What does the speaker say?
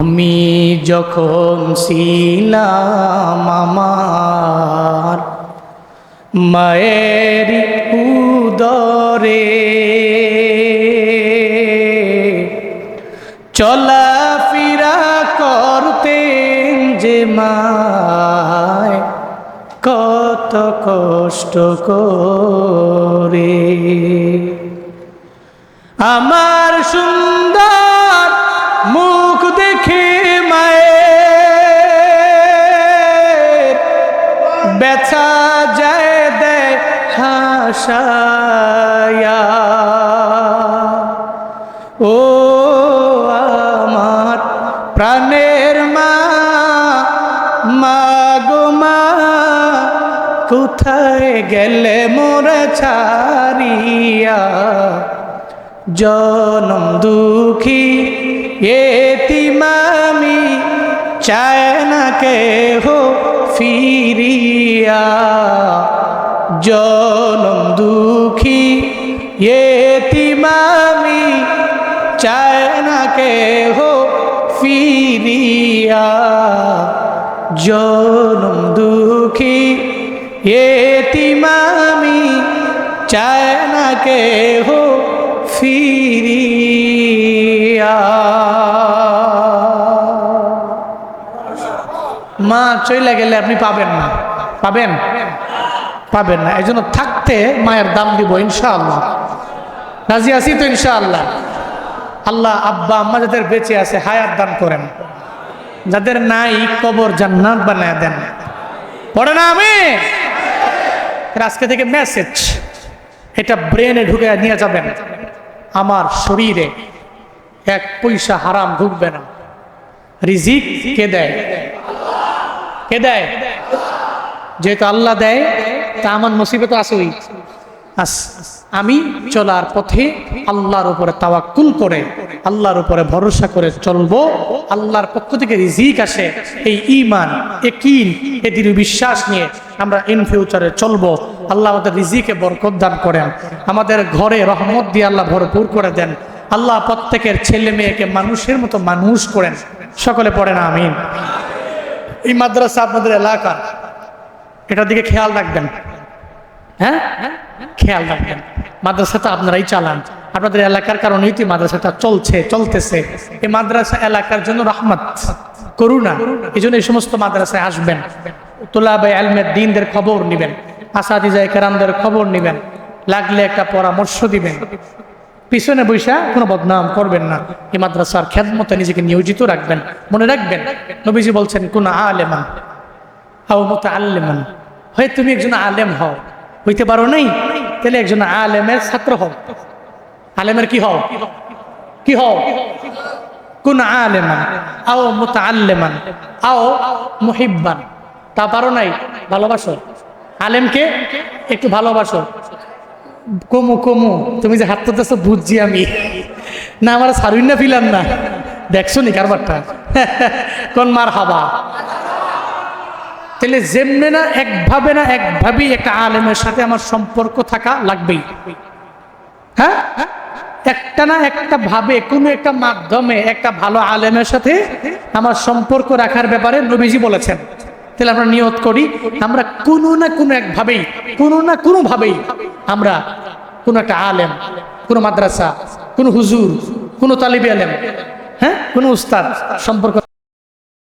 আমি যখন ছিলাম আমার মায়ের উদরে, চলাফেরা করতেন যে মায় কত কষ্ট করে। আমার সুন্দর মুখ দেখে মায়ের ব্যথা যায় দেয় হাসায়া। ও আমার প্রাণের মা, মা গো মা, কোথায় গেলে মোরা ছাড়িয়া। জনম দুঃখী এতিম আমি, চায় না কেহ ফিরিয়া। জনম দুঃখী এতিম আমি, চায় না কেহ ফিরিয়া। জনম দুঃখী এতিম আমি, চায় না কেহ ফিরিয়া। মা চলে গেলে আপনি পাবেন না, পাবেন পাবেন না। এই জন্য থাকতে মায়ের দাম দিব ইনশাআল্লাহ। রাজি আছি তো ইনশাআল্লাহ? আল্লাহ আব্বা আম্মা যাদের বেঁচে আছে হায়াত দান করেন, যাদের নাই কবর জান্নাত বানায় দেন। পড়ে না আমি আজকে থেকে মেসেজ, এটা ব্রেনে ঢুকে নিয়ে যাবেন। আমার শরীরে এক পয়সা হারাম ঢুকবে না। রিজিক কে দেয়? কে দেয়? যেহেতু আল্লাহ দেয়, তা আমার মুসিবত আসেই। আমি চলার পথে আল্লাহর উপরে তাওয়াক্কুল করে, আল্লাহর উপরে ভরসা করে চলবো। আল্লাহর পক্ষ থেকে রিজিক আসে, এই ঈমান, ইয়াকিন, এই দৃঢ় বিশ্বাস নিয়ে আমরা ইন ফিউচারে চলবো। আল্লাহ আমাদের রিজিকে বরকত দান করেন, আমাদের ঘরে রহমত দিয়ে আল্লাহ ভরপুর করে দেন। আল্লাহ প্রত্যেকের ছেলে মেয়েকে মানুষের মতো মানুষ করেন। সকলে পড়ে না আমিন। এই মাদ্রাসা আপনাদের এলাকা, এটার দিকে খেয়াল রাখবেন। হ্যাঁ, খেয়াল রাখবেন। মাদ্রাসাটা আপনারাই চালান, আপনাদের এলাকার কারণেই তো মাদ্রাসাটা চলতেছে। এই মাদ্রাসা এলাকার জন্য রহমত, করুণা। এই জন্য এই সমস্ত মাদ্রাসায় আসবেন, তুলাবে ইলমের দ্বীনদের খবর নেবেন, আসাতিজায়ে কেরামদের খবর নেবেন, লাগলে একটা পরামর্শ দিবেন। পিছনে বৈশা কোনো বদনাম করবেন না। এই মাদ্রাসার খেদমতে নিজেকে নিয়োজিত রাখবেন। মনে রাখবেন, নবীজি বলছেন কোন আলেমান আও মুতাআল্লিমান, হয় তুমি একজন আলেম হও, হইতে পারো নাই, তাহলে একজন আলেমের ছাত্র হও। আলেমের কি হও? কি হও? কোন আলেমান আও মুতাআল্লিমান আও মুহিব্বান। তা পারো নাই, ভালোবাসো আলেমকে, একটু ভালোবাসো। কমু কমু, তুমি যে হাত তুলতেছো বুঝছি আমি, না আমার সারুন না ফিলাম না, দেখছো নি কারবারটা? কোন মার হাবা। তাহলে যেমনে না একভাবেই একটা আলেমের সাথে আমার সম্পর্ক থাকা লাগবেই। হ্যাঁ, একটা না একটা ভাবে, কোনো একটা মাধ্যমে একটা ভালো আলেমের সাথে আমার সম্পর্ক রাখার ব্যাপারে নবীজি বলেছেন। তাহলে আমরা নিয়ত করি, আমরা কোনো না কোনো ভাবেই আমরা কোনো একটা আলেম, কোনো মাদ্রাসা, কোনো হুজুর, কোনো তালিবে আলেম, হ্যাঁ, কোনো উস্তাদ সম্পর্ক